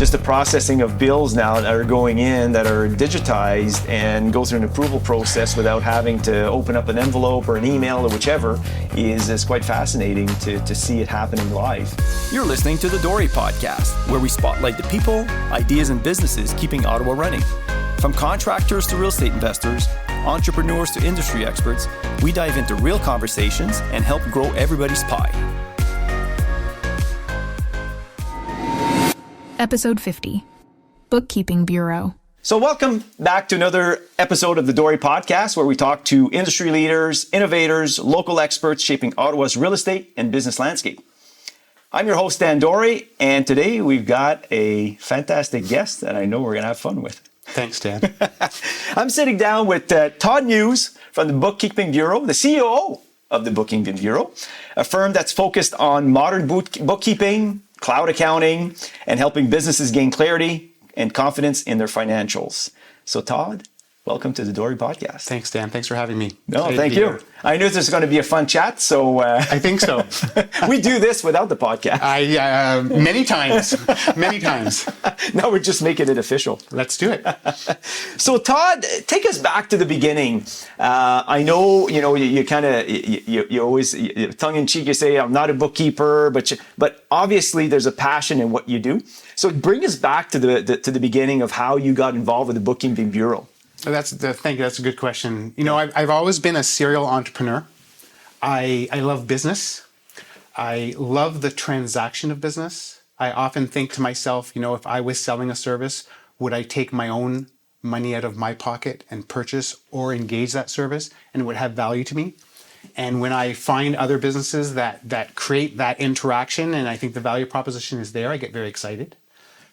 just the processing of bills now that are going in that are digitized and go through an approval process without having to open up an envelope or an email or whichever is quite fascinating to see it happening live. You're listening to the Dore podcast, where we spotlight the people, ideas, and businesses keeping Ottawa running. From contractors to real estate investors, entrepreneurs to industry experts, we dive into real conversations and help grow everybody's pie. Episode 50, Bookkeeping Bureau. So welcome back to another episode of the Dore podcast, where we talk to industry leaders, innovators, local experts shaping Ottawa's real estate and business landscape. I'm your host, Dan Dore, and today we've got a fantastic guest that I know we're going to have fun with. Thanks, Dan. I'm sitting down with Todd Muise from the Bookkeeping Bureau, the CEO of the Bookkeeping Bureau, a firm that's focused on modern bookkeeping, cloud accounting, and helping businesses gain clarity and confidence in their financials. So Todd, welcome to the Dore podcast. Thanks, Dan. Thanks for having me. No, thank you. Here. I knew this was going to be a fun chat, so... I think so. We do this without the podcast. Many times. Now we're just making it official. Let's do it. So Todd, take us back to the beginning. I know, you kind of, you always, tongue in cheek, you say, I'm not a bookkeeper, but obviously there's a passion in what you do. So bring us back to the beginning of how you got involved with the Bookkeeping Bureau. Thank you. That's a good question. I've always been a serial entrepreneur. I love business. I love the transaction of business. I often think to myself, if I was selling a service, would I take my own money out of my pocket and purchase or engage that service, and it would have value to me? And when I find other businesses that create that interaction, and I think the value proposition is there, I get very excited.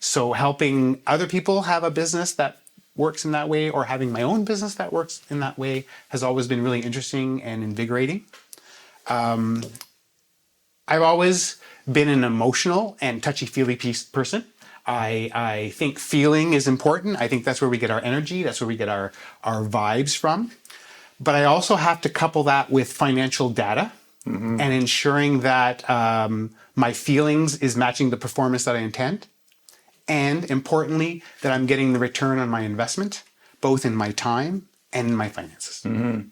So helping other people have a business that works in that way, or having my own business that works in that way, has always been really interesting and invigorating. I've always been an emotional and touchy-feely person. I think feeling is important. I think that's where we get our energy. That's where we get our vibes from. But I also have to couple that with financial data and ensuring that my feelings is matching the performance that I intend. And importantly, that I'm getting the return on my investment, both in my time and in my finances. Mm-hmm.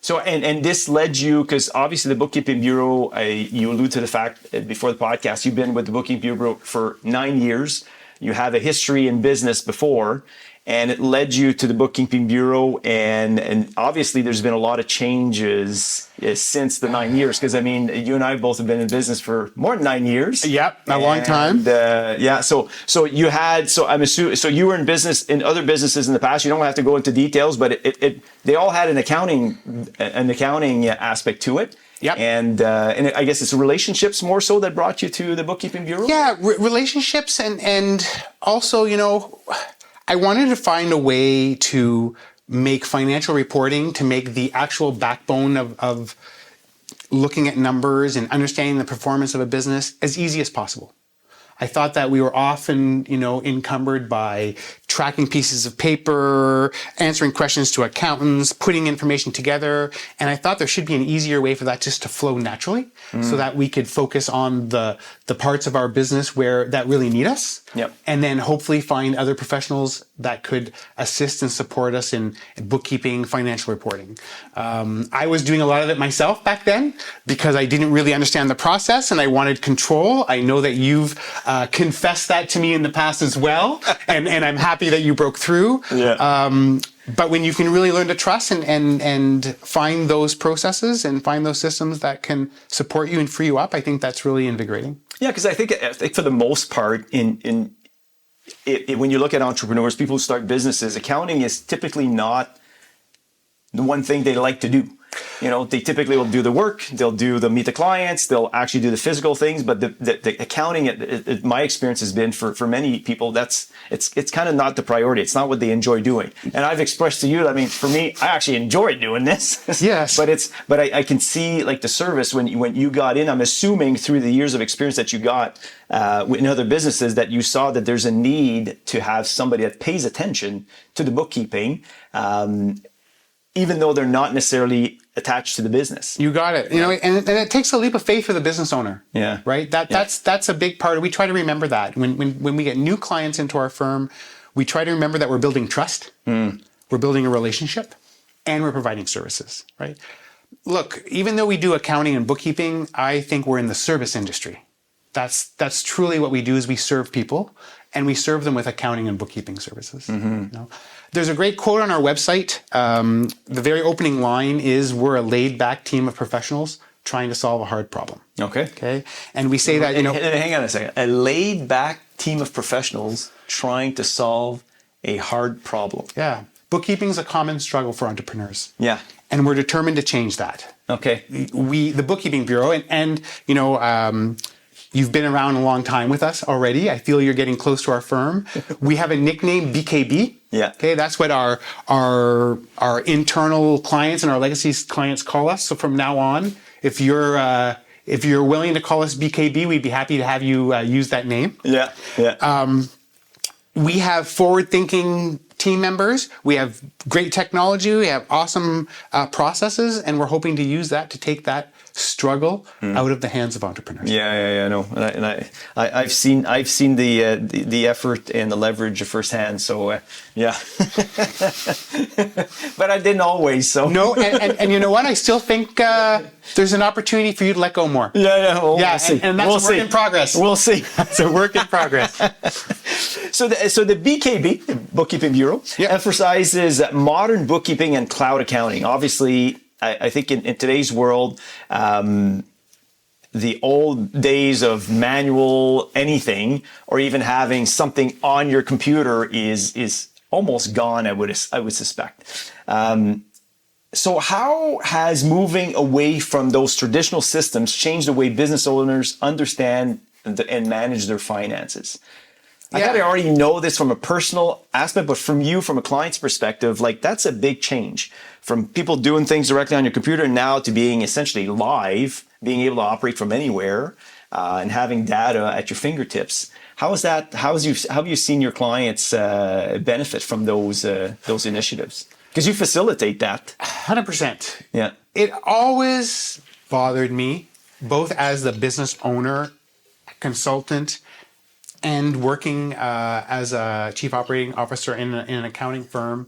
So, and this led you, because obviously the Bookkeeping Bureau, you allude to the fact before the podcast, you've been with the Bookkeeping Bureau for 9 years. You have a history in business before, and it led you to the Bookkeeping Bureau. And obviously there's been a lot of changes since the 9 years, because I mean, you and I both have been in business for more than 9 years. Yep, a long time. So I'm assuming, so you were in business, in other businesses in the past. You don't have to go into details, but they all had an accounting aspect to it. Yep. And I guess it's relationships more so that brought you to the Bookkeeping Bureau? Yeah, relationships and also, I wanted to find a way to make financial reporting, to make the actual backbone of looking at numbers and understanding the performance of a business as easy as possible. I thought that we were often, encumbered by tracking pieces of paper, answering questions to accountants, putting information together. And I thought there should be an easier way for that just to flow naturally so that we could focus on the parts of our business that really need us. Yep. And then hopefully find other professionals that could assist and support us in bookkeeping, financial reporting. I was doing a lot of it myself back then because I didn't really understand the process and I wanted control. I know that you've confessed that to me in the past as well. And I'm happy that you broke through. Yeah. But when you can really learn to trust and find those processes and find those systems that can support you and free you up, I think that's really invigorating. Yeah, because I think for the most part, when you look at entrepreneurs, people who start businesses, accounting is typically not the one thing they like to do. They typically will do the work, they'll meet the clients, they'll actually do the physical things, but the accounting, my experience has been for many people, it's kind of not the priority. It's not what they enjoy doing. And I've expressed to you, I mean, for me, I actually enjoy doing this. Yes. But I can see like the service when you got in, I'm assuming through the years of experience that you got in other businesses that you saw that there's a need to have somebody that pays attention to the bookkeeping. even though they're not necessarily attached to the business. You got it. And it takes a leap of faith for the business owner. Yeah. Right. That's a big part. We try to remember that when we get new clients into our firm, we try to remember that we're building trust, we're building a relationship, and we're providing services. Right. Look, even though we do accounting and bookkeeping, I think we're in the service industry. That's truly what we do. Is we serve people, and we serve them with accounting and bookkeeping services. There's a great quote on our website. The very opening line is, "We're a laid-back team of professionals trying to solve a hard problem." Okay. And we say that, Hang on a second. A laid-back team of professionals trying to solve a hard problem. Yeah. Bookkeeping is a common struggle for entrepreneurs. Yeah. And we're determined to change that. Okay. The Bookkeeping Bureau, you've been around a long time with us already. I feel you're getting close to our firm. We have a nickname, BKB. Yeah. Okay, that's what our internal clients and our legacy clients call us. So from now on, if you're willing to call us BKB, we'd be happy to have you use that name. Yeah. We have forward-thinking team members. We have great technology. We have awesome processes, and we're hoping to use that to take that struggle out of the hands of entrepreneurs. Yeah, no, and I've seen the effort and the leverage firsthand. So yeah, but I didn't always. So no, and you know what? I still think there's an opportunity for you to let go more. Yeah. We'll see. And that's a work in progress. We'll see. It's a work in progress. So the BKB, Bookkeeping Bureau, emphasizes modern bookkeeping and cloud accounting. Obviously, I think in today's world, the old days of manual anything or even having something on your computer is almost gone, I would suspect. So how has moving away from those traditional systems changed the way business owners understand and manage their finances? I kind of already know this from a personal aspect, but from you, from a client's perspective, that's a big change. From people doing things directly on your computer now to being essentially live, being able to operate from anywhere, and having data at your fingertips. How is that? How have you seen your clients benefit from those initiatives? Because you facilitate that. 100%. Yeah. It always bothered me, both as the business owner, consultant, and working as a chief operating officer in an accounting firm,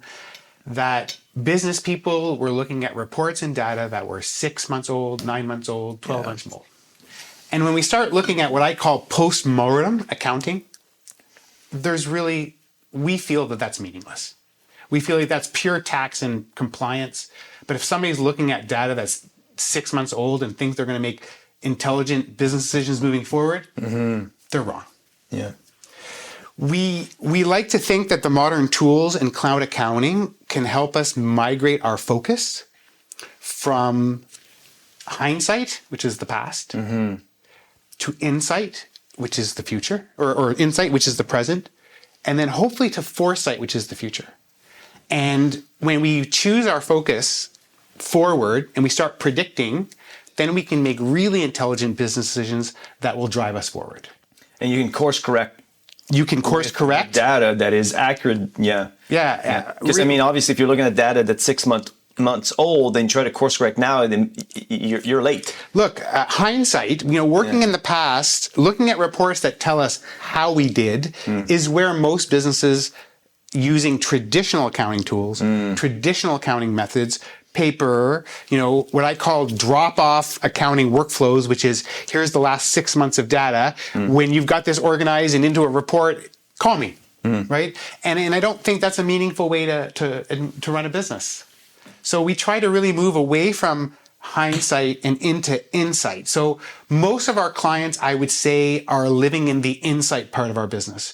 that business people were looking at reports and data that were 6 months old, 9 months old, 12 months old. And when we start looking at what I call post-mortem accounting, we feel that that's meaningless. We feel like that's pure tax and compliance. But if somebody's looking at data that's 6 months old and thinks they're going to make intelligent business decisions moving forward, they're wrong. Yeah. We like to think that the modern tools in cloud accounting can help us migrate our focus from hindsight, which is the past, to insight, which is the future, or insight, which is the present, and then hopefully to foresight, which is the future. And when we choose our focus forward and we start predicting, then we can make really intelligent business decisions that will drive us forward. And you can course correct. You can course correct data that is accurate. Yeah. Because obviously, if you're looking at data that's 6 months old, then try to course correct now, then you're late. Look, hindsight. Working in the past, looking at reports that tell us how we did, is where most businesses using traditional accounting tools, traditional accounting methods, paper, what I call drop-off accounting workflows, which is, here's the last 6 months of data. When you've got this organized and into a report, call me, right? And I don't think that's a meaningful way to run a business. So we try to really move away from hindsight and into insight. So most of our clients, I would say, are living in the insight part of our business.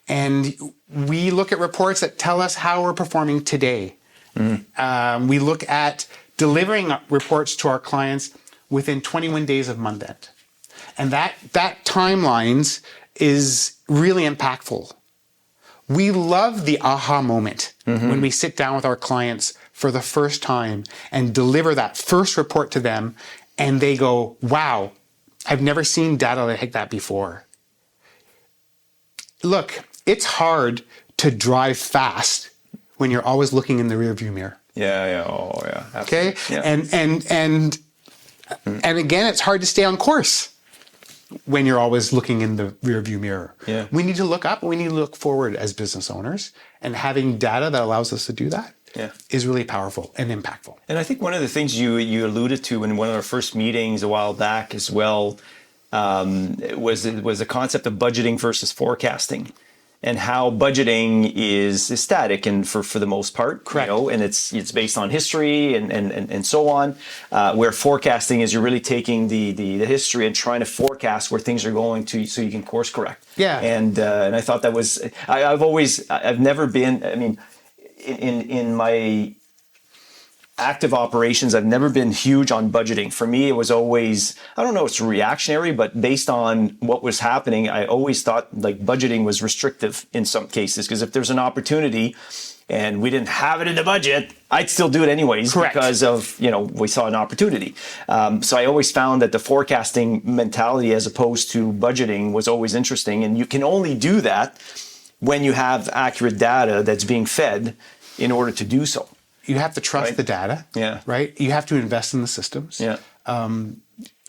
And we look at reports that tell us how we're performing today. We look at delivering reports to our clients within 21 days of month end. And that timelines is really impactful. We love the aha moment when we sit down with our clients for the first time and deliver that first report to them and they go, wow, I've never seen data like that before. Look, it's hard to drive fast when you're always looking in the rearview mirror. Oh, yeah. Okay. Absolutely. Yeah. And again, it's hard to stay on course when you're always looking in the rearview mirror. Yeah. We need to look up, we need to look forward as business owners, and having data that allows us to do that is really powerful and impactful. And I think one of the things you alluded to in one of our first meetings a while back as well was the concept of budgeting versus forecasting, and how budgeting is static and for the most part, correct. And it's based on history and so on. Where forecasting is you're really taking the history and trying to forecast where things are going to, so you can course correct. Yeah. And I thought that was I've never been. I mean, in my active operations, I've never been huge on budgeting. For me, it was always, I don't know, it's reactionary, but based on what was happening, I always thought like budgeting was restrictive in some cases, because if there's an opportunity and we didn't have it in the budget, I'd still do it anyways. Correct. Because of, we saw an opportunity. So I always found that the forecasting mentality as opposed to budgeting was always interesting. And you can only do that when you have accurate data that's being fed in order to do so. You have to trust the data, right? You have to invest in the systems. Yeah.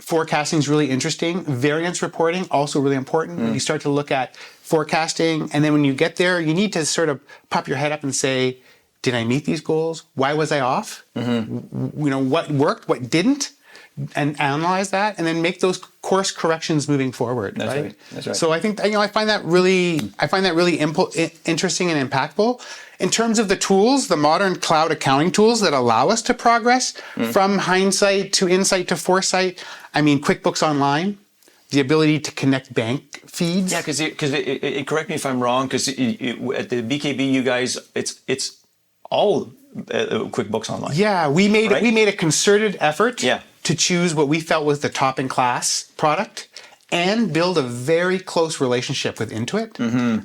Forecasting is really interesting. Variance reporting, also really important. When you start to look at forecasting, and then when you get there, you need to sort of pop your head up and say, did I meet these goals? Why was I off? What worked, what didn't? And analyze that, and then make those course corrections moving forward. That's right. So I think I find that really interesting and impactful. In terms of the tools, the modern cloud accounting tools that allow us to progress from hindsight to insight to foresight. I mean, QuickBooks Online, the ability to connect bank feeds. Yeah, because correct me if I'm wrong, because at the BKB, you guys, it's all QuickBooks Online. Yeah, we made a concerted effort Yeah. to choose what we felt was the top in class product and build a very close relationship with Intuit.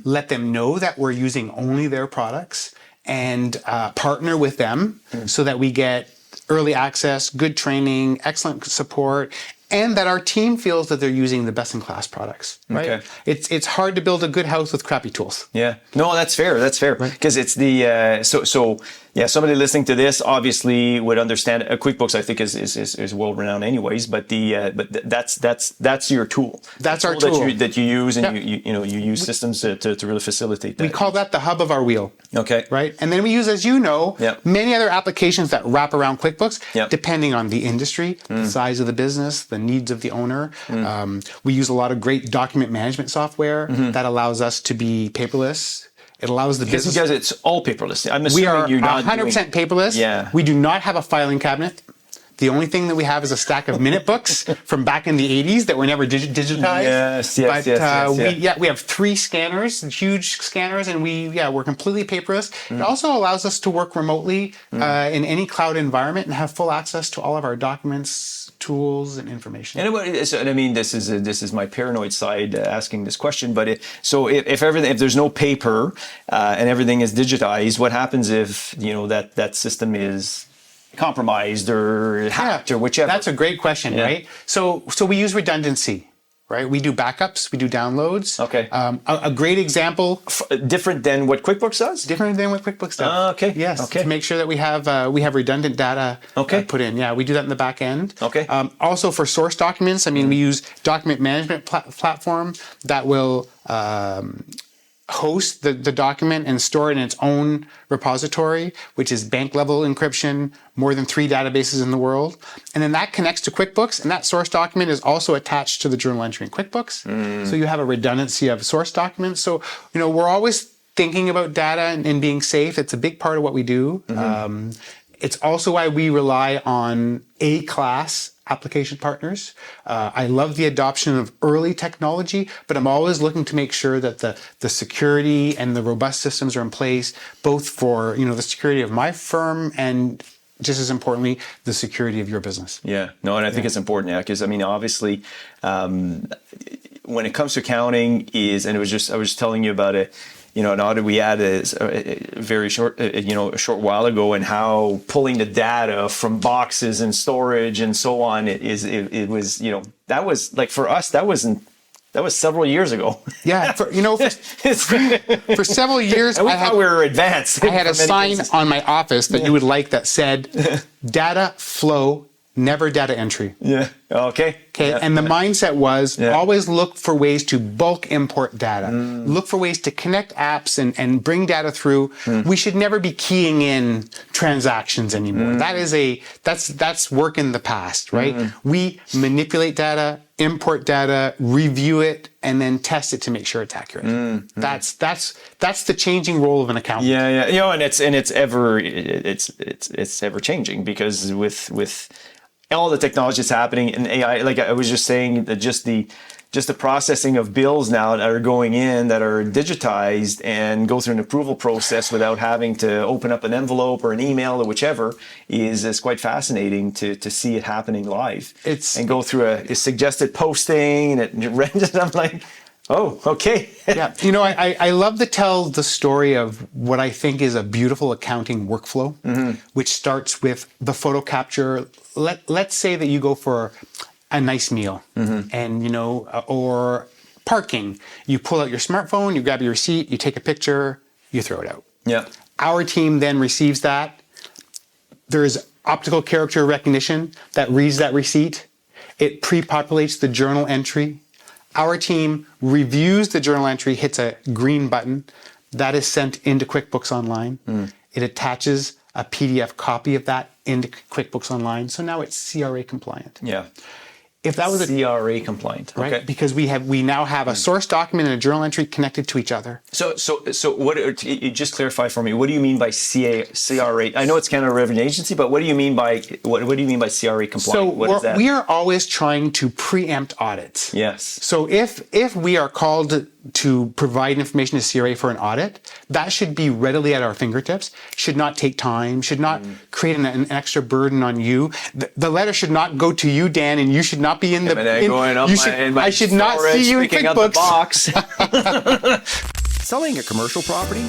Let them know that we're using only their products, and partner with them so that we get early access, good training, excellent support, and that our team feels that they're using the best in class products. Right? Okay. It's hard to build a good house with crappy tools. Yeah. No, that's fair. That's fair. Because it's the somebody listening to this obviously would understand. QuickBooks, I think, is world renowned, anyways. But that's your tool. That's our tool that you use, and you use systems to really facilitate that. We call that the hub of our wheel. Okay. Right. And then we use, as you know, many other applications that wrap around QuickBooks, depending on the industry, the size of the business, the needs of the owner. We use a lot of great document management software that allows us to be paperless. It allows the business. Because it's all paperless. I'm assuming we are you're not 100% paperless. Yeah. We do not have a filing cabinet. The only thing that we have is a stack of minute books from back in the 80s that were never digitized. Yes. We have 3 scanners, huge scanners, and we're completely paperless. It also allows us to work remotely in any cloud environment and have full access to all of our documents, tools, and information. And I mean, this is my paranoid side asking this question. But if there's no paper and everything is digitized, what happens if that system is compromised or hacked or whichever? That's a great question, right? So we use redundancy, right? We do backups, we do downloads. Okay. A great example. Different than what QuickBooks does? Different than what QuickBooks does. Okay. Yes. Okay. To make sure that we have redundant data put in. Yeah, we do that in the back end. Okay. Also for source documents, I mean, we use document management platform that will host the document and store it in its own repository, which is bank level encryption, more than 3 databases in the world. And then that connects to QuickBooks, and that source document is also attached to the journal entry in QuickBooks. So you have a redundancy of source documents. So, we're always thinking about data and being safe. It's a big part of what we do. It's also why we rely on A-class application partners. I love the adoption of early technology, but I'm always looking to make sure that the security and the robust systems are in place, both for the security of my firm and, just as importantly, the security of your business. Yeah, no, and I think it's important, because I mean, obviously, when it comes to accounting, I was telling you about it. An audit we had a very short, a short while ago, and how pulling the data from boxes and storage and so on, it was, that was like, for us, that wasn't That was several years ago. Yeah, for several years, And we thought we were advanced. I had a in many sign cases. on my office that you would like that said, data flow, never data entry. Yeah. Okay. Okay. Yeah. And the mindset was Yeah. always look for ways to bulk import data, look for ways to connect apps and bring data through. We should never be keying in transactions anymore. That's work in the past, right? We manipulate data, import data, review it, and then test it to make sure it's accurate. That's the changing role of an accountant. Yeah. And it's ever changing, because with all the technology that's happening in AI, like I was just saying, that just the processing of bills now that are going in that are digitized and go through an approval process without having to open up an envelope or an email or whichever is quite fascinating to see it happening live. And go through a suggested posting, and it renders. I'm like, oh, okay. Yeah. I love to tell the story of what I think is a beautiful accounting workflow, which starts with the photo capture. Let's say that you go for a nice meal and, or parking. You pull out your smartphone, you grab your receipt, you take a picture, you throw it out. Yeah. Our team then receives that. There's optical character recognition that reads that receipt. It pre-populates the journal entry. Our team reviews the journal entry, hits a green button. That is sent into QuickBooks Online. It attaches a PDF copy of that into QuickBooks Online. So now it's CRA compliant. Yeah. If that was a CRA compliant, right? Okay. Because we now have a source document and a journal entry connected to each other. So what? You just clarify for me. What do you mean by CRA? I know it's Canada Revenue Agency, but what do you mean by what do you mean by CRA compliant? So what is that? we are always trying to preempt audits. Yes. So if we are called to provide information to CRA for an audit, that should be readily at our fingertips. Should not take time. Should not create an extra burden on you. The letter should not go to you, Dan, and you should not be in the. I should not see you in QuickBooks. Selling a commercial property?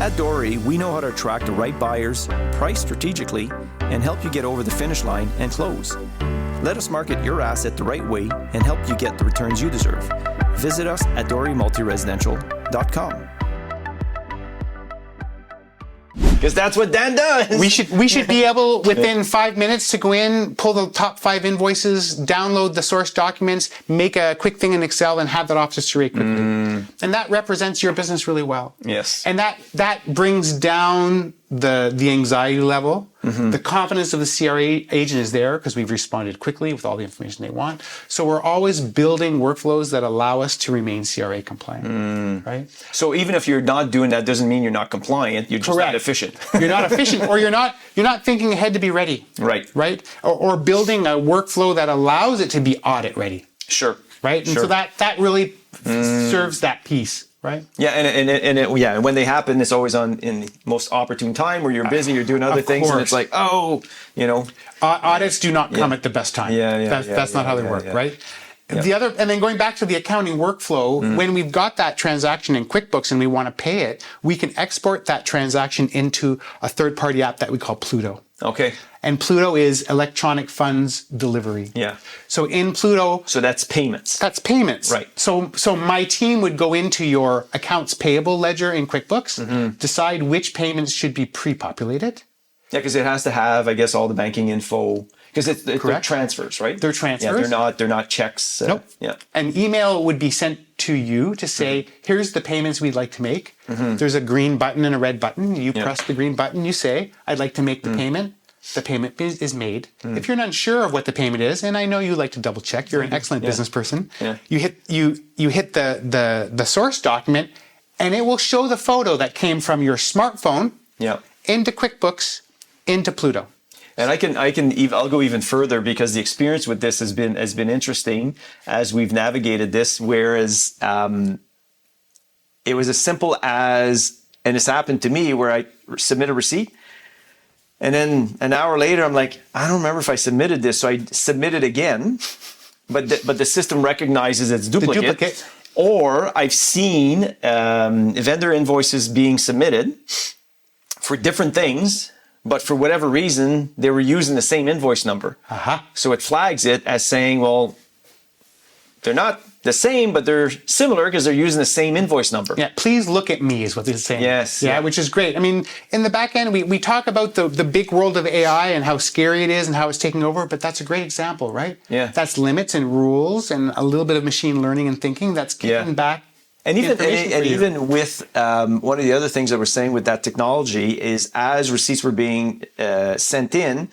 At Dore, we know how to attract the right buyers, price strategically, and help you get over the finish line and close. Let us market your asset the right way and help you get the returns you deserve. Visit us at doremultiresidential.com. Because that's what Dan does. We should be able within 5 minutes to go in, pull the top 5 invoices, download the source documents, make a quick thing in Excel, and have that off to CRA quickly. And that represents your business really well. Yes. And that brings down the anxiety level. The confidence of the CRA agent is there because we've responded quickly with all the information they want. So we're always building workflows that allow us to remain CRA compliant, right? So even if you're not doing that, doesn't mean you're not compliant. You're just not efficient. You're not efficient, or you're not thinking ahead to be ready. Right. Right. Or building a workflow that allows it to be audit ready. Sure. Right. And so that really serves that piece. Right. Yeah, and when they happen, it's always in the most opportune time where you're busy, you're doing other things, and it's like, audits do not come at the best time. That's not how they work, right? Yeah. And then going back to the accounting workflow, when we've got that transaction in QuickBooks and we want to pay it, we can export that transaction into a third-party app that we call Pluto. Okay. And Pluto is electronic funds delivery. Yeah. So in Pluto... So that's payments. That's payments. Right. So my team would go into your accounts payable ledger in QuickBooks, decide which payments should be pre-populated. Yeah, because it has to have, I guess, all the banking info. Because they're transfers, right? They're transfers. Yeah, they're not checks. Nope. Yeah. An email would be sent to you to say, here's the payments we'd like to make. There's a green button and a red button. You press the green button, you say, I'd like to make the payment. The payment is made. If you're not sure of what the payment is, and I know you like to double check, you're an excellent business person. Yeah. You hit the source document, and it will show the photo that came from your smartphone into QuickBooks, into Pluto. And I'll go even further, because the experience with this has been interesting as we've navigated this. Whereas it was as simple as, and this happened to me, where I submit a receipt, and then an hour later I'm like, I don't remember if I submitted this, so I submit it again, but the system recognizes it's duplicate. Or I've seen vendor invoices being submitted for different things, but for whatever reason, they were using the same invoice number. So it flags it as saying, well, they're not the same, but they're similar because they're using the same invoice number. Yeah, please look at me is what they're saying. Yes. Yeah, which is great. I mean, in the back end, we talk about the big world of AI and how scary it is and how it's taking over, but that's a great example, right? Yeah. That's limits and rules and a little bit of machine learning and thinking that's kicking back. And even with one of the other things that we're saying with that technology is as receipts were being sent in,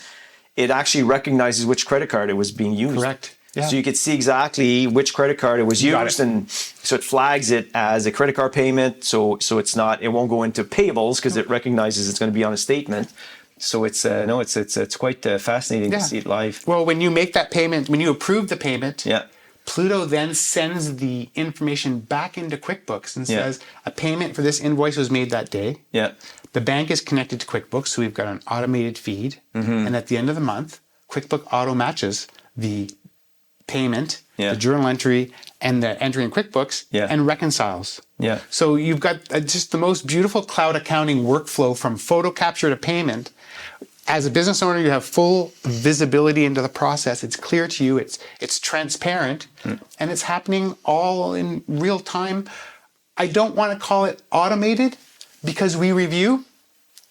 it actually recognizes which credit card it was being used. Correct. Yeah. So you could see exactly which credit card it was used, and so it flags it as a credit card payment. So it won't go into payables because it recognizes it's going to be on a statement. So it's quite fascinating to see it live. Well, when you make that payment, when you approve the payment, Yeah. Pluto then sends the information back into QuickBooks and says a payment for this invoice was made that day. Yeah. The bank is connected to QuickBooks, so we've got an automated feed. And at the end of the month, QuickBooks auto matches the payment, the journal entry, and the entry in QuickBooks and reconciles. Yeah. So you've got just the most beautiful cloud accounting workflow from photo capture to payment. As a business owner, you have full visibility into the process. It's clear to you. It's transparent, and it's happening all in real time. I don't want to call it automated because we review,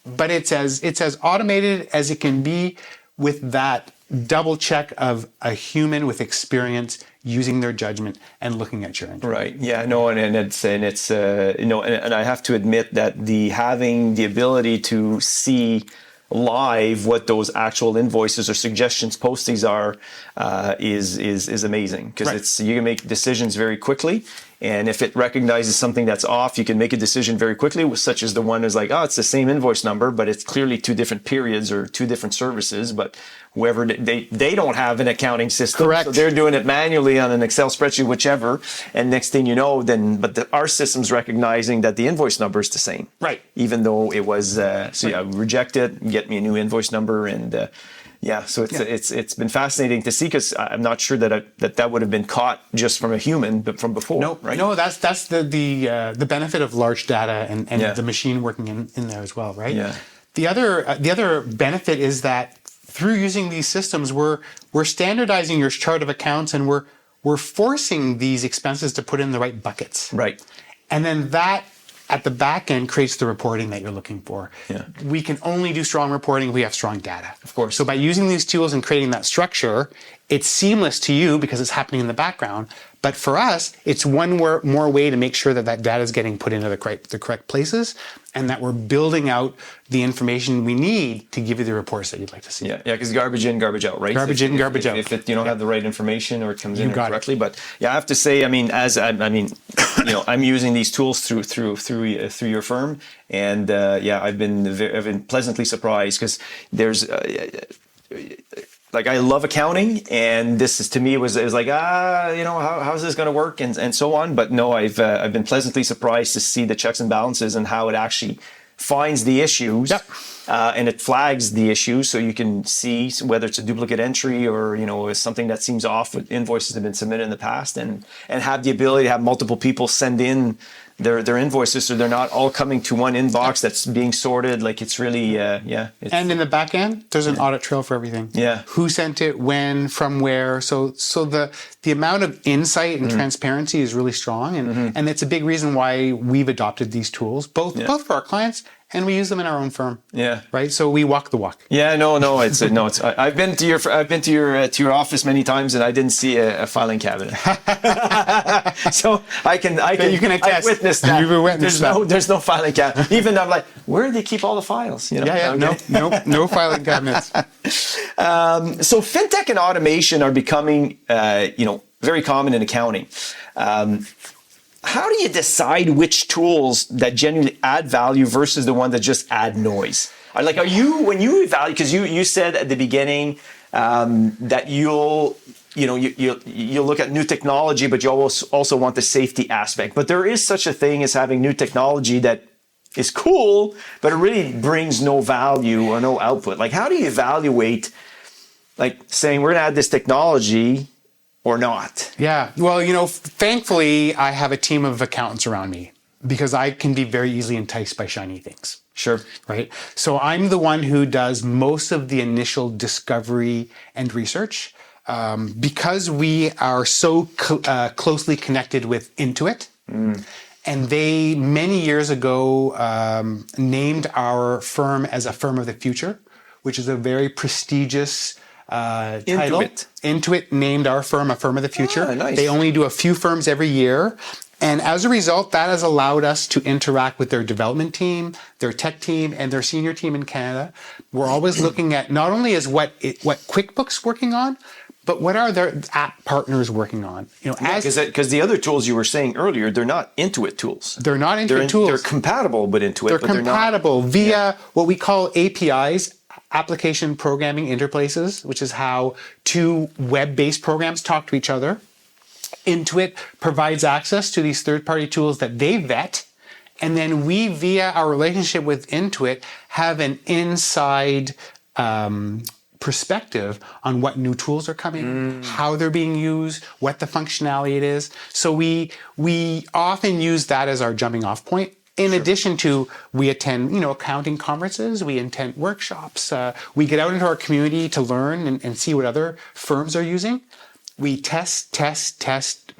but it's as automated as it can be with that double check of a human with experience using their judgment and looking at your entry. Right. Yeah. No. And it's and I have to admit that having the ability to see live what those actual invoices or suggestions postings are is amazing because you can make decisions very quickly, and if it recognizes something that's off, you can make a decision very quickly, such as the one is like, oh, it's the same invoice number, but it's clearly two different periods or two different services, but whoever they don't have an accounting system. Correct. So they're doing it manually on an Excel spreadsheet, whichever, and next thing you know, our system's recognizing that the invoice number is the same. Right. Even though it was, reject it, get me a new invoice number, and so it's been fascinating to see because I'm not sure that would have been caught just from a human, but from before. No, right? No, that's the benefit of large data and the machine working in there as well, right? Yeah. The other benefit is that through using these systems, we're standardizing your chart of accounts, and we're forcing these expenses to put in the right buckets. Right. And then that at the back end creates the reporting that you're looking for. Yeah. We can only do strong reporting if we have strong data. Of course. So by using these tools and creating that structure, it's seamless to you because it's happening in the background. But for us, it's one more way to make sure that data is getting put into the correct places, and that we're building out the information we need to give you the reports that you'd like to see. Yeah, because garbage in, garbage out, right? Garbage in, garbage out. If you don't have the right information or it comes in incorrectly, it. But I have to say, I'm using these tools through your firm, and I've been pleasantly surprised because there's. I love accounting, and this is to me was like how's this going to work and so on. But no, I've been pleasantly surprised to see the checks and balances and how it actually finds the issues, and it flags the issues so you can see whether it's a duplicate entry or something that seems off with invoices that have been submitted in the past, and have the ability to have multiple people send in their invoices so they're not all coming to one inbox that's being sorted. Like it's really and in the back end there's an audit trail for everything. Who sent it, when, from where, so the amount of insight and transparency is really strong, and it's a big reason why we've adopted these tools both for our clients, and we use them in our own firm. Right. So we walk the walk. It's I've been to your office many times, and I didn't see a filing cabinet. So you can attest. I witnessed that. You've witnessed there's no filing cabinet. Even I'm like, where do they keep all the files? No filing cabinets. So fintech and automation are becoming very common in accounting. How do you decide which tools that genuinely add value versus the one that just add noise? When you evaluate, because you said at the beginning that you'll look at new technology, but you also want the safety aspect. But there is such a thing as having new technology that is cool, but it really brings no value or no output. Like, how do you evaluate, saying we're going to add this technology or not? Yeah. Well, thankfully, I have a team of accountants around me because I can be very easily enticed by shiny things. Sure. Right. So I'm the one who does most of the initial discovery and research. because we are so closely connected with Intuit, and they many years ago named our firm as a firm of the future, which is a very prestigious title. Intuit named our firm a firm of the future. Ah, nice. They only do a few firms every year. And as a result, that has allowed us to interact with their development team, their tech team, and their senior team in Canada. We're always looking at not only is what QuickBooks working on, but what are their app partners working on? Because the other tools you were saying earlier, they're not Intuit tools. They're not Intuit tools. They're compatible with Intuit, They're but they're not. compatible via what we call APIs, application programming interfaces, which is how two web-based programs talk to each other. Intuit provides access to these third-party tools that they vet, and then we, via our relationship with Intuit, have an inside perspective on what new tools are coming, how they're being used, what the functionality it is. So we often use that as our jumping off point. In addition to, we attend, accounting conferences, we attend workshops, we get out into our community to learn and see what other firms are using. We test,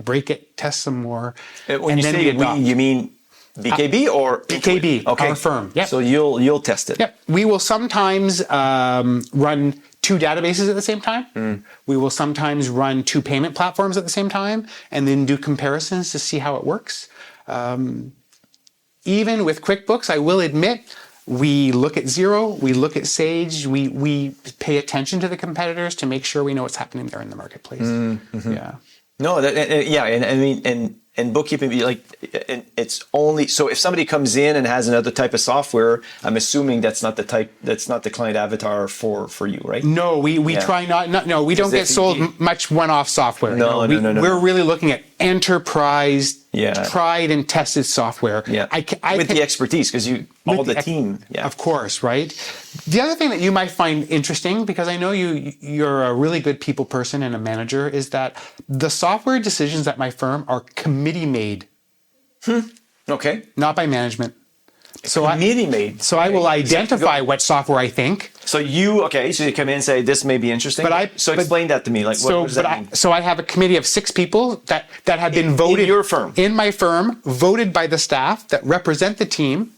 break it, test some more. When you say we, you mean BKB or BKB, okay. Our firm. Yep. So you'll test it. Yep. We will sometimes run two databases at the same time. We will sometimes run two payment platforms at the same time, and then do comparisons to see how it works. Even with QuickBooks, I will admit, we look at Xero, we look at Sage, we pay attention to the competitors to make sure we know what's happening there in the marketplace. Yeah. No, and I mean, and bookkeeping, it's only so if somebody comes in and has another type of software, I'm assuming that's not the client avatar for you, right? No, we try not. No, we don't get sold much one-off software. No. We're really looking at enterprise, Yeah. tried and tested software. Yeah, with the expertise, because the team. Yeah, of course, right? The other thing that you might find interesting, because I know you're a really good people person and a manager, is that the software decisions at my firm are committee made. Okay. Not by management. Committee made. So I will identify what software I think. So you come in and say, this may be interesting. Explain that to me. What does that mean? So I have a committee of 6 people that have been voted. In your firm? In my firm, voted by the staff that represent the team,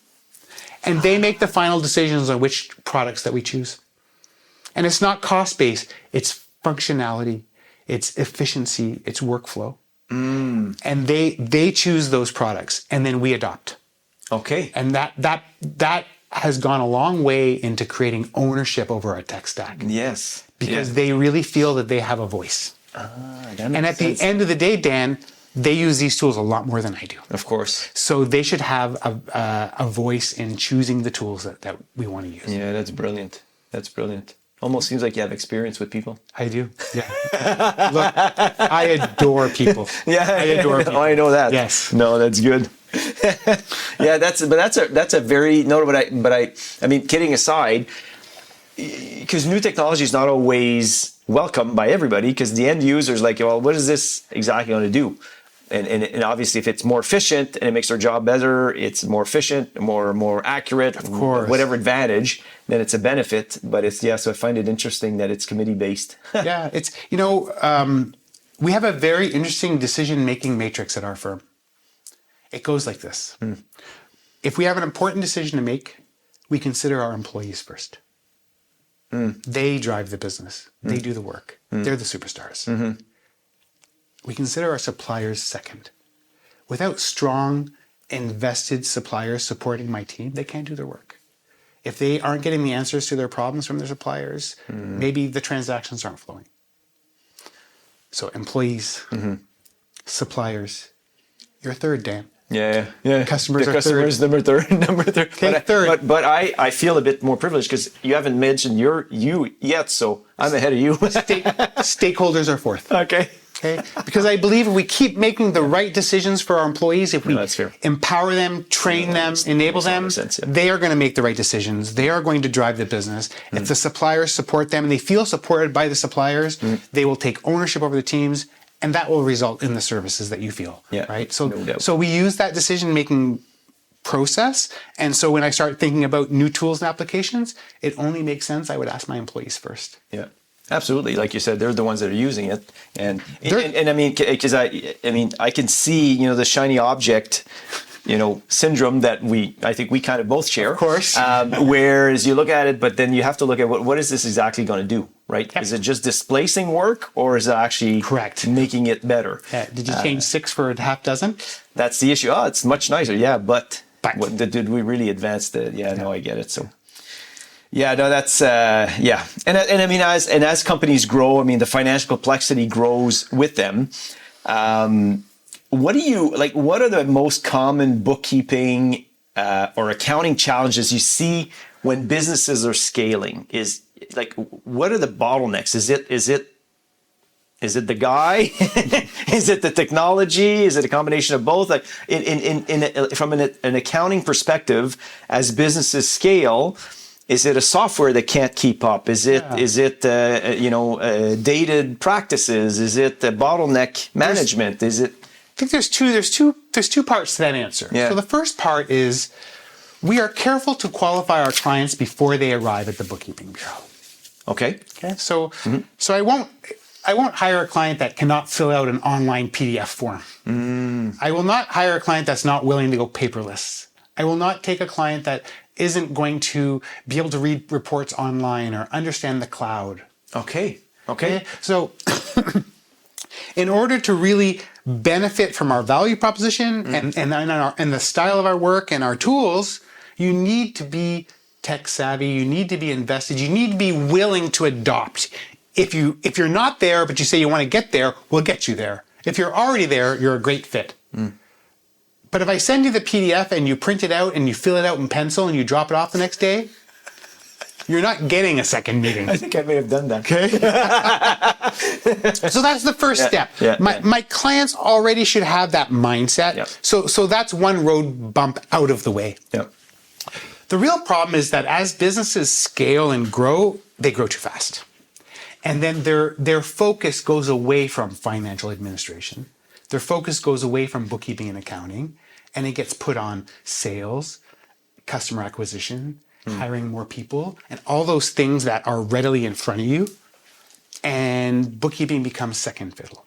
and they make the final decisions on which products that we choose. And it's not cost-based, it's functionality, it's efficiency, it's workflow. And they choose those products, and then we adopt. Okay. And that has gone a long way into creating ownership over our tech stack. Yes. Because they really feel that they have a voice. And at the end of the day, Dan, they use these tools a lot more than I do. Of course. So they should have a voice in choosing the tools that we want to use. Yeah, that's brilliant. That's brilliant. Almost seems like you have experience with people. I do. Yeah. Look, I adore people. Yeah, I adore people. Oh, I know that. Yes. No, that's good. Yeah, that's a very I mean, kidding aside, because new technology is not always welcome by everybody, because the end user is like, well, what is this exactly going to do? And obviously, if it's more efficient and it makes their job better, it's more efficient, more accurate, of course, whatever advantage, then it's a benefit. But so I find it interesting that it's committee based. Yeah, it's we have a very interesting decision-making matrix at our firm. It goes like this. If we have an important decision to make, we consider our employees first. They drive the business. They do the work. They're the superstars. We consider our suppliers second. Without strong, invested suppliers supporting my team, they can't do their work. If they aren't getting the answers to their problems from their suppliers, maybe the transactions aren't flowing. So employees, suppliers, you're third, Dan. Yeah. Customers the are customers third. number third. Okay, third. But I feel a bit more privileged because you haven't mentioned you yet, so I'm ahead of you. Stakeholders are fourth. Okay. Because I believe if we keep making the right decisions for our employees, if we empower them, train them, enable them, they are going to make the right decisions. They are going to drive the business. If the suppliers support them and they feel supported by the suppliers, they will take ownership over the teams, and that will result in the services that you feel. Right? So we use that decision-making process. And so when I start thinking about new tools and applications, it only makes sense I would ask my employees first. Yeah. Absolutely, like you said, they're the ones that are using it, and I mean, because I can see, you know, the shiny object, you know, syndrome that I think we kind of both share. Of course. Whereas you look at it, but then you have to look at what is this exactly going to do, right? Yep. Is it just displacing work, or is it actually Correct. making it better? Yeah. Did you change 6 for a half dozen? That's the issue. Oh, it's much nicer, yeah, but But. did we really advance the? Yeah, no, I get it. So. Yeah, no, that's yeah, and I mean, as companies grow, I mean, the financial complexity grows with them. What do you like? What are the most common bookkeeping or accounting challenges you see when businesses are scaling? Is like, what are the bottlenecks? Is it the guy? Is it the technology? Is it a combination of both? Like, from an accounting perspective, as businesses scale. Is it a software that can't keep up? Is it dated practices? Is it the bottleneck management? Is it? I think there's two parts to that answer. Yeah. So the first part is we are careful to qualify our clients before they arrive at the bookkeeping bureau. Okay. Okay. So I won't hire a client that cannot fill out an online PDF form. I will not hire a client that's not willing to go paperless. I will not take a client that isn't going to be able to read reports online or understand the cloud. Okay. So in order to really benefit from our value proposition and the style of our work and our tools, you need to be tech savvy, you need to be invested, you need to be willing to adopt. If you're not there, but you say you want to get there, we'll get you there. If you're already there, you're a great fit. But if I send you the PDF and you print it out and you fill it out in pencil and you drop it off the next day, you're not getting a second meeting. I think I may have done that. Okay. So that's the first step. My clients already should have that mindset. Yeah. So that's one road bump out of the way. Yeah. The real problem is that as businesses scale and grow, they grow too fast. And then their focus goes away from financial administration. Their focus goes away from bookkeeping and accounting, and it gets put on sales, customer acquisition, hiring more people, and all those things that are readily in front of you. And bookkeeping becomes second fiddle.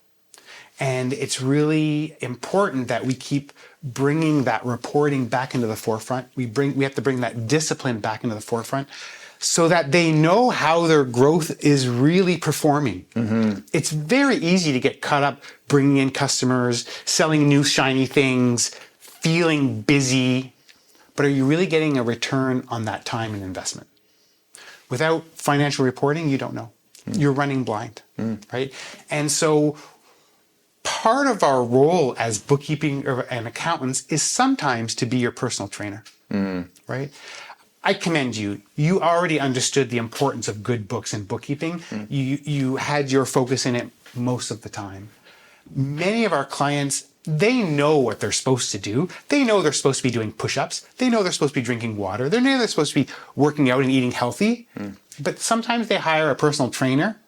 And it's really important that we keep bringing that reporting back into the forefront. We have to bring that discipline back into the forefront, so that they know how their growth is really performing. It's very easy to get caught up bringing in customers, selling new shiny things, feeling busy, but are you really getting a return on that time and investment? Without financial reporting, you don't know. You're running blind, right? And so part of our role as bookkeeping and accountants is sometimes to be your personal trainer, right? I commend you. You already understood the importance of good books and bookkeeping. You had your focus in it most of the time. Many of our clients, they know what they're supposed to do. They know they're supposed to be doing push-ups. They know they're supposed to be drinking water. They know they're supposed to be working out and eating healthy. But sometimes they hire a personal trainer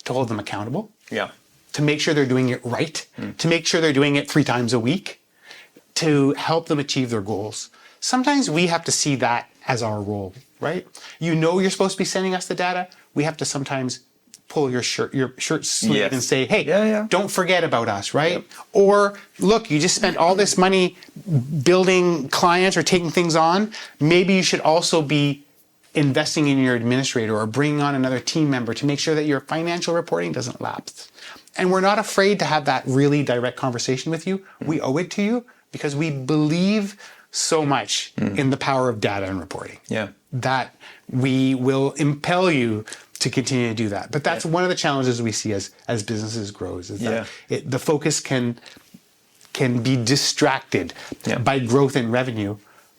to hold them accountable. Yeah. To make sure they're doing it right. To make sure they're doing it 3 times a week. To help them achieve their goals. Sometimes we have to see that as our role, right? You know you're supposed to be sending us the data. We have to sometimes pull your shirt sleeve and say, hey, don't forget about us, right? Yep. Or look, you just spent all this money building clients or taking things on. Maybe you should also be investing in your administrator or bringing on another team member to make sure that your financial reporting doesn't lapse. And we're not afraid to have that really direct conversation with you. We owe it to you because we believe so much in the power of data and reporting. Yeah. That we will impel you to continue to do that. But that's one of the challenges we see as businesses grows is that the focus can be distracted by growth in revenue,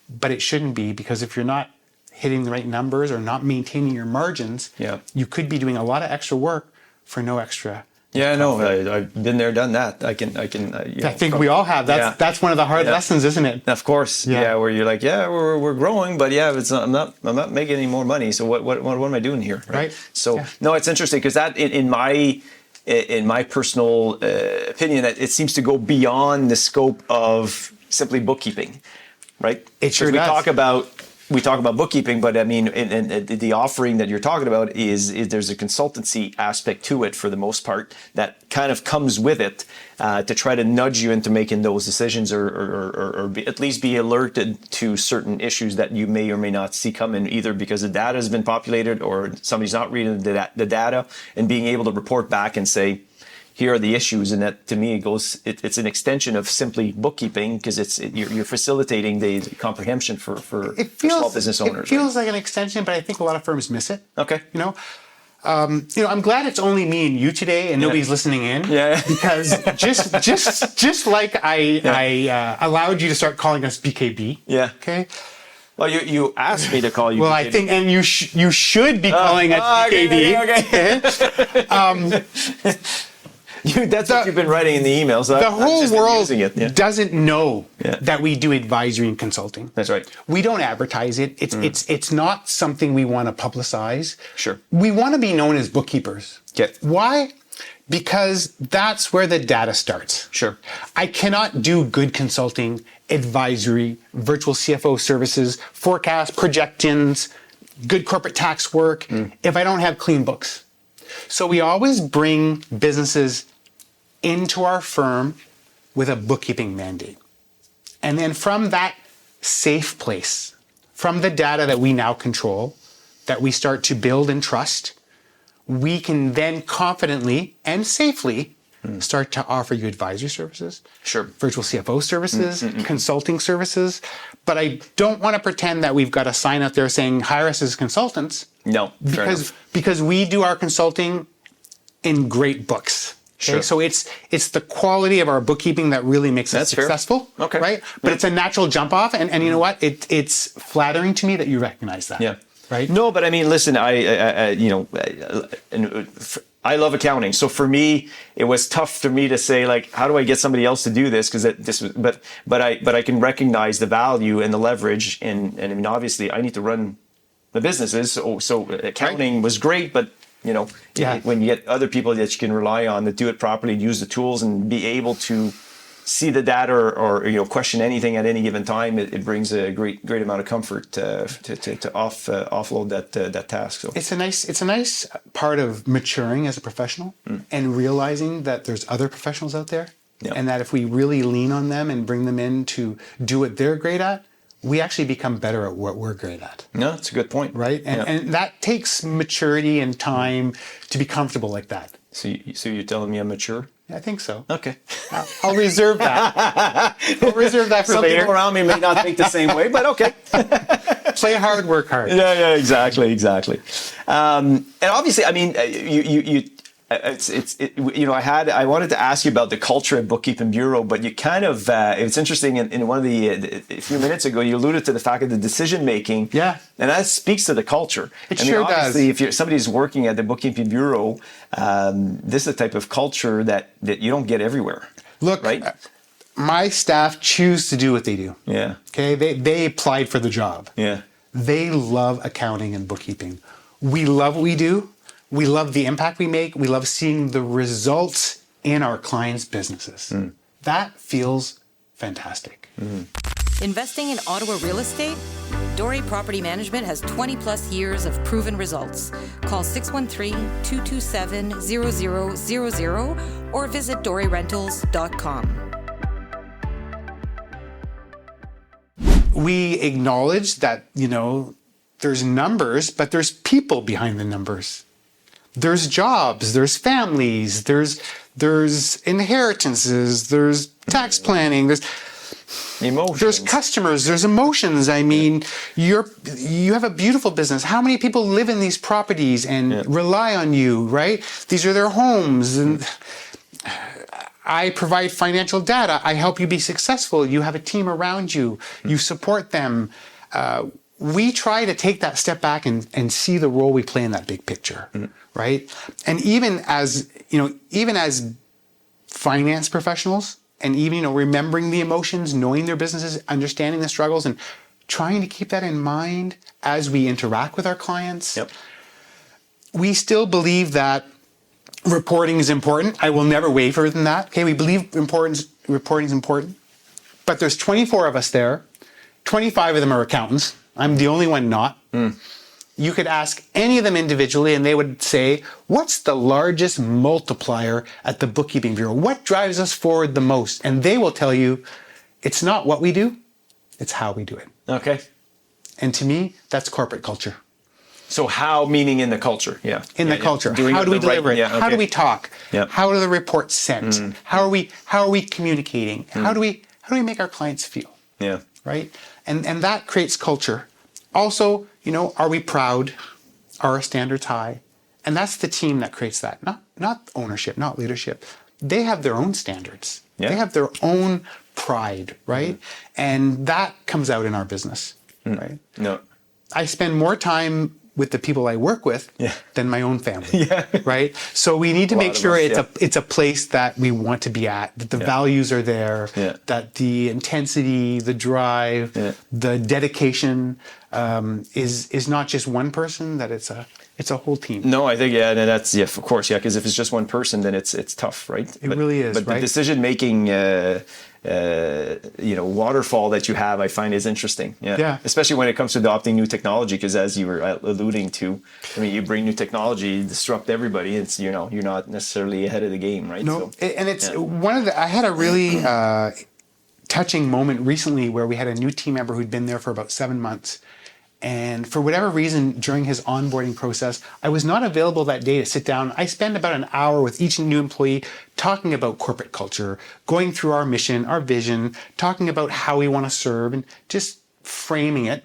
but it shouldn't be, because if you're not hitting the right numbers or not maintaining your margins, you could be doing a lot of extra work for no extra. Yeah, no, I've been there, done that. I think we all have. That's one of the hard lessons, isn't it? Of course. Yeah, where you're like, we're growing, but it's not, I'm not making any more money. So what am I doing here? Right. So no, it's interesting because that in my personal opinion, it seems to go beyond the scope of simply bookkeeping, right? It sure does. We talk about we talk about bookkeeping, but I mean, and the offering that you're talking about is there's a consultancy aspect to it for the most part that kind of comes with it to try to nudge you into making those decisions or at least be alerted to certain issues that you may or may not see coming, either because the data has been populated or somebody's not reading the data, and being able to report back and say, here are the issues. And that, to me, it's an extension of simply bookkeeping, because you're facilitating the comprehension for small business owners. It feels like an extension, but I think a lot of firms miss it. Okay. I'm glad it's only me and you today, and nobody's listening in. Yeah. Because just like I allowed you to start calling us BKB. Yeah. Okay. Well, you asked me to call you. Well, BKB. I think, and you should be calling us BKB. Okay. That's what you've been writing in the emails. The whole world it. doesn't know that we do advisory and consulting. That's right. We don't advertise it. It's not something we want to publicize. Sure. We want to be known as bookkeepers. Okay. Why? Because that's where the data starts. Sure. I cannot do good consulting, advisory, virtual CFO services, forecast, projections, good corporate tax work if I don't have clean books. So we always bring businesses into our firm with a bookkeeping mandate. And then from that safe place, from the data that we now control, that we start to build and trust, we can then confidently and safely start to offer you advisory services, virtual CFO services, consulting services. But I don't want to pretend that we've got a sign out there saying, hire us as consultants. No, because we do our consulting in great books. Okay? Sure. So it's the quality of our bookkeeping that really makes us successful. Fair. Okay. Right? But it's a natural jump off. And you know what? It's flattering to me that you recognize that. Yeah. Right? No, but I mean, listen, I love accounting. So for me, it was tough for me to say, like, how do I get somebody else to do this? But I can recognize the value and the leverage. And I mean, obviously I need to run the businesses. So accounting was great, but when you get other people that you can rely on that do it properly, use the tools and be able to see the data or question anything at any given time, it brings a great amount of comfort to offload that task. So it's a nice part of maturing as a professional and realizing that there's other professionals out there, and that if we really lean on them and bring them in to do what they're great at, we actually become better at what we're great at. No, that's a good point. Right? And that takes maturity and time to be comfortable like that. So you're telling me I'm mature? I think so. Okay. I'll reserve that. I'll reserve that for Some later. Some people around me may not think the same way, but okay. Play hard, work hard. Yeah, exactly. And obviously, I mean, I wanted to ask you about the culture at Bookkeeping Bureau, but you kind of, it's interesting, in one of a few minutes ago, you alluded to the fact of the decision making. Yeah. And that speaks to the culture. It sure does. If somebody's working at the Bookkeeping Bureau, this is the type of culture that you don't get everywhere. Look, right? My staff choose to do what they do. Yeah. Okay. They applied for the job. Yeah. They love accounting and bookkeeping. We love what we do. We love the impact we make. We love seeing the results in our clients' businesses. That feels fantastic. Investing in Ottawa real estate? Dore Property Management has 20 plus years of proven results. Call 613-227-0000 or visit dorerentals.com. We acknowledge that, there's numbers, but there's people behind the numbers. There's jobs, there's families, there's inheritances, there's tax planning, there's emotions. There's customers, there's emotions. I mean, you have a beautiful business. How many people live in these properties and rely on you, right? These are their homes. And I provide financial data. I help you be successful. You have a team around you. You support them. We try to take that step back and see the role we play in that big picture, right? And even as finance professionals, and even remembering the emotions, knowing their businesses, understanding the struggles, and trying to keep that in mind as we interact with our clients. We still believe that reporting is important. I will never waver than that. Okay, we believe reporting is important, but there's 24 of us there. 25 of them are accountants. I'm the only one not. You could ask any of them individually and they would say, what's the largest multiplier at the Bookkeeping Bureau? What drives us forward the most? And they will tell you, it's not what we do, it's how we do it. Okay. And to me, that's corporate culture. So how, meaning in the culture, yeah. In the culture. Doing How do we the right- deliver it? yeah, How do okay. we talk? Yeah. How are the reports sent? How are we communicating? How do we make our clients feel? Yeah. Right? And that creates culture. Also, are we proud? Are our standards high? And that's the team that creates that. Not ownership, not leadership. They have their own standards. Yeah. They have their own pride, right? And that comes out in our business, right? No. I spend more time with the people I work with than my own family, right? So we need to make sure it's a place that we want to be at, that the values are there, that the intensity, the drive, the dedication is not just one person, that it's a whole team. No, I think, and that's, of course, because if it's just one person, then it's tough, right? It really is, But right? the decision-making, waterfall that you have, I find is interesting. Yeah. Especially when it comes to adopting new technology, because as you were alluding to, I mean, you bring new technology, you disrupt everybody. It's, you're not necessarily ahead of the game, right? No, So, and it's I had a really touching moment recently where we had a new team member who'd been there for about 7 months. And for whatever reason, during his onboarding process, I was not available that day to sit down. I spent about an hour with each new employee talking about corporate culture, going through our mission, our vision, talking about how we want to serve, and just framing it.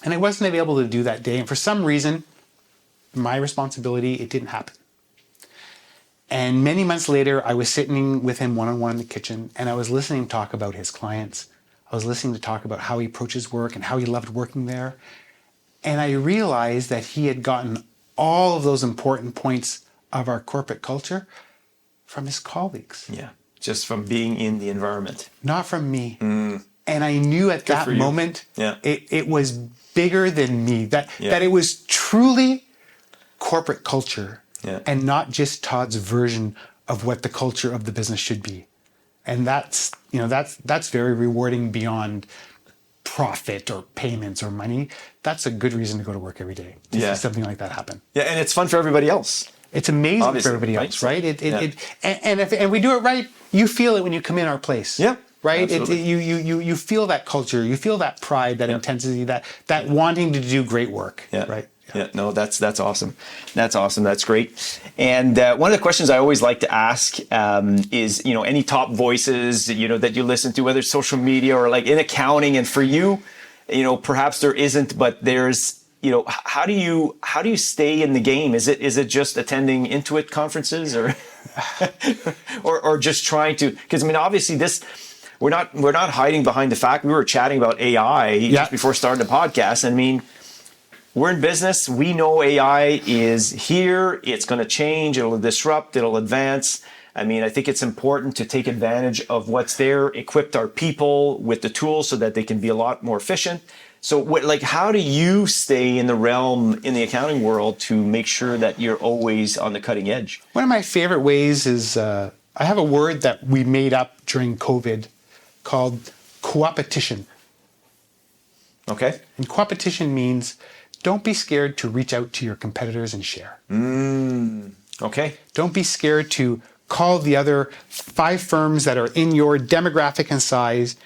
And I wasn't available to do that day. And for some reason, my responsibility, it didn't happen. And many months later, I was sitting with him one-on-one in the kitchen, and I was listening to talk about his clients. I was listening to talk about how he approaches work and how he loved working there. And I realized that he had gotten all of those important points of our corporate culture from his colleagues. yeah, just from being in the environment. Not from me. And I knew at that for you. moment, Yeah. it was bigger than me, that it was truly corporate culture and not just Todd's version of what the culture of the business should be. And that's very rewarding beyond profit or payments or money. That's a good reason to go to work every day, to see something like that happen. Yeah, and it's fun for everybody else. It's amazing Obviously, for everybody right? else, right? And we do it right, you feel it when you come in our place. Yeah, Right? absolutely. You feel that culture, you feel that pride, that intensity, that wanting to do great work. Yeah. Right. Yeah, no, that's awesome. That's awesome. That's great. And one of the questions I always like to ask is, any top voices, that you listen to, whether it's social media or like in accounting. And for you, perhaps there isn't, but there's, how do you stay in the game? Is it just attending Intuit conferences or, or just trying to, because I mean, obviously we're not hiding behind the fact we were chatting about AI just before starting the podcast. I mean, we're in business. We know AI is here. It's going to change. It'll disrupt. It'll advance. I mean, I think it's important to take advantage of what's there, equip our people with the tools so that they can be a lot more efficient. So how do you stay in the realm in the accounting world to make sure that you're always on the cutting edge? One of my favorite ways is I have a word that we made up during COVID called coopetition. Okay. And coopetition means don't be scared to reach out to your competitors and share. Okay. Don't be scared to call the other 5 firms that are in your demographic and size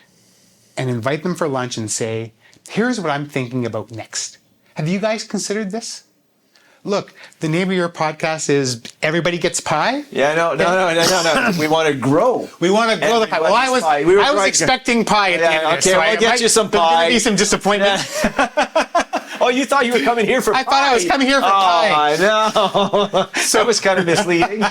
and invite them for lunch and say, here's what I'm thinking about next. Have you guys considered this? Look, the name of your podcast is Everybody Gets Pie? Yeah, no. We want to grow. We want to grow the pie. Well, I was expecting pie at the end of this, okay, so we'll get you some There's pie. going to be some disappointment. Oh, you thought you were coming here for pie? I thought I was coming here for pie. I know. So that was kind of misleading.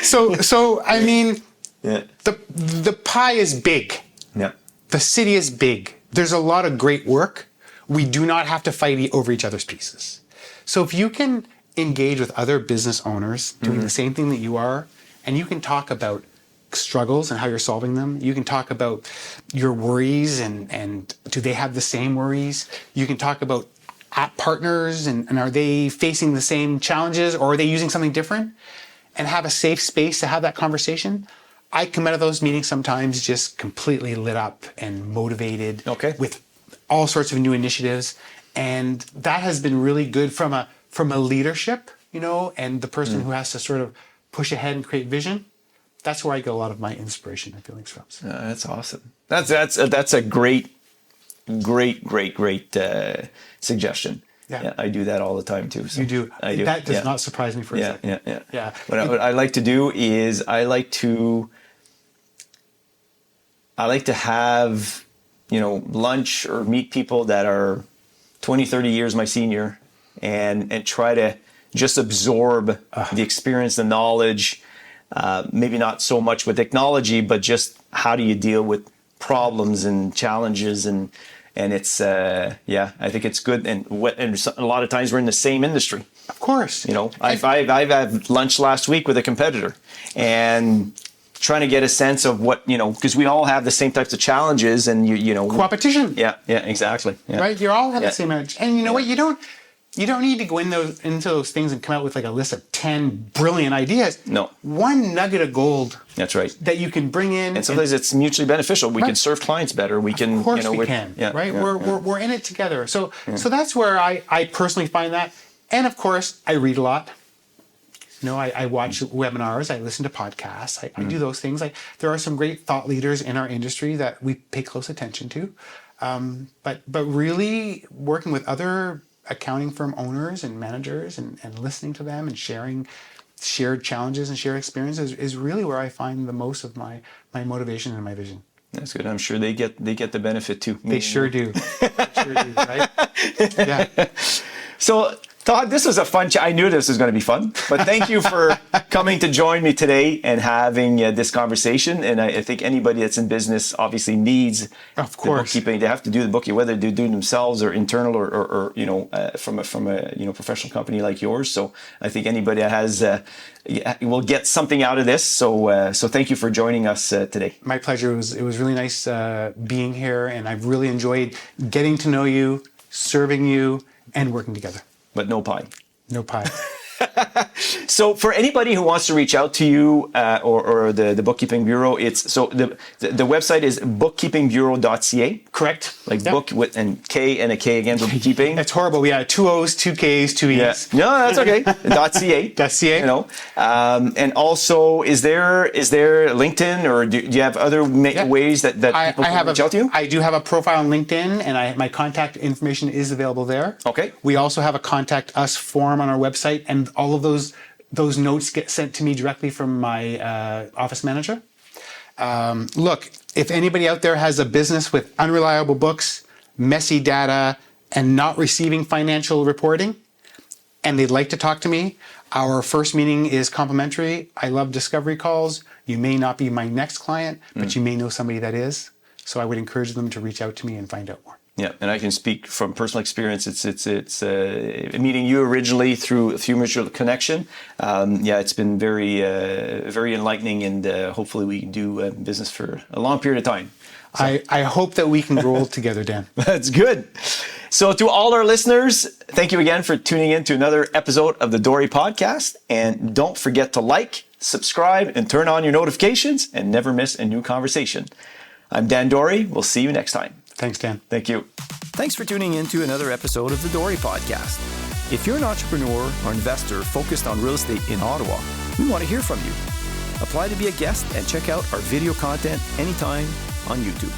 So I mean, the pie is big. Yeah. The city is big. There's a lot of great work. We do not have to fight over each other's pieces. So if you can engage with other business owners doing the same thing that you are, and you can talk about struggles and how you're solving them. You can talk about your worries and do they have the same worries? You can talk about partners and are they facing the same challenges or are they using something different? And have a safe space to have that conversation. I come out of those meetings sometimes just completely lit up and motivated with all sorts of new initiatives. And that has been really good from a leadership, and the person who has to sort of push ahead and create vision. That's where I get a lot of my inspiration and feelings from. So. That's awesome. That's a great suggestion. Yeah. I do that all the time too. So You do. I do. That does not surprise me for a second. Yeah. What I like to do is I like to have, lunch or meet people that are 20, 30 years my senior and try to just absorb the experience, the knowledge, maybe not so much with technology, but just how do you deal with problems and challenges and it's I think it's good and a lot of times we're in the same industry. Of course. I've had lunch last week with a competitor and trying to get a sense of what, because we all have the same types of challenges and competition. Yeah, exactly. Yeah. Right? You all have the same edge. And you know what? You don't need to go into those things and come out with like a list of 10 brilliant ideas. No. One nugget of gold. That's right. That you can bring in. And sometimes it's mutually beneficial. We can serve clients better. We can, of course we can. Yeah, right? Yeah, we're in it together. So that's where I personally find that. And of course, I read a lot. I watch webinars. I listen to podcasts. I do those things. There are some great thought leaders in our industry that we pay close attention to. But really working with other accounting firm owners and managers and listening to them and sharing shared challenges and shared experiences is really where I find the most of my motivation and my vision. That's good. I'm sure they get the benefit too. They sure do. Right? Yeah. So, Todd, this was a fun I knew this was going to be fun, but thank you for coming to join me today and having this conversation. And I think anybody that's in business obviously needs of course the bookkeeping. They have to do the bookkeeping, whether they do it themselves or internal or from a professional company like yours. So I think anybody that has will get something out of this. So thank you for joining us today. My pleasure. It was really nice being here, and I've really enjoyed getting to know you, serving you, and working together. But no pie. No pie. So for anybody who wants to reach out to you or the Bookkeeping Bureau, the website is bookkeepingbureau.ca. Correct. Like book with and K and a K again for bookkeeping. That's horrible. We had 2 O's, 2 K's, 2 E's. Yeah. No, that's okay. .ca. .ca. And also, is there LinkedIn or do you have other ways that people can reach out to you? I do have a profile on LinkedIn, and my contact information is available there. Okay. We also have a contact us form on our website, and all of those notes get sent to me directly from my office manager. Look, if anybody out there has a business with unreliable books, messy data, and not receiving financial reporting, and they'd like to talk to me, our first meeting is complimentary. I love discovery calls. You may not be my next client, but you may know somebody that is. So I would encourage them to reach out to me and find out more. Yeah, and I can speak from personal experience. It's meeting you originally through a mutual connection. It's been very very enlightening, and hopefully we can do business for a long period of time. So. I hope that we can grow together, Dan. That's good. So to all our listeners, thank you again for tuning in to another episode of the Dore podcast. And don't forget to like, subscribe, and turn on your notifications and never miss a new conversation. I'm Dan Dore. We'll see you next time. Thanks, Dan. Thank you. Thanks for tuning in to another episode of the Dore podcast. If you're an entrepreneur or investor focused on real estate in Ottawa, we want to hear from you. Apply to be a guest and check out our video content anytime on YouTube.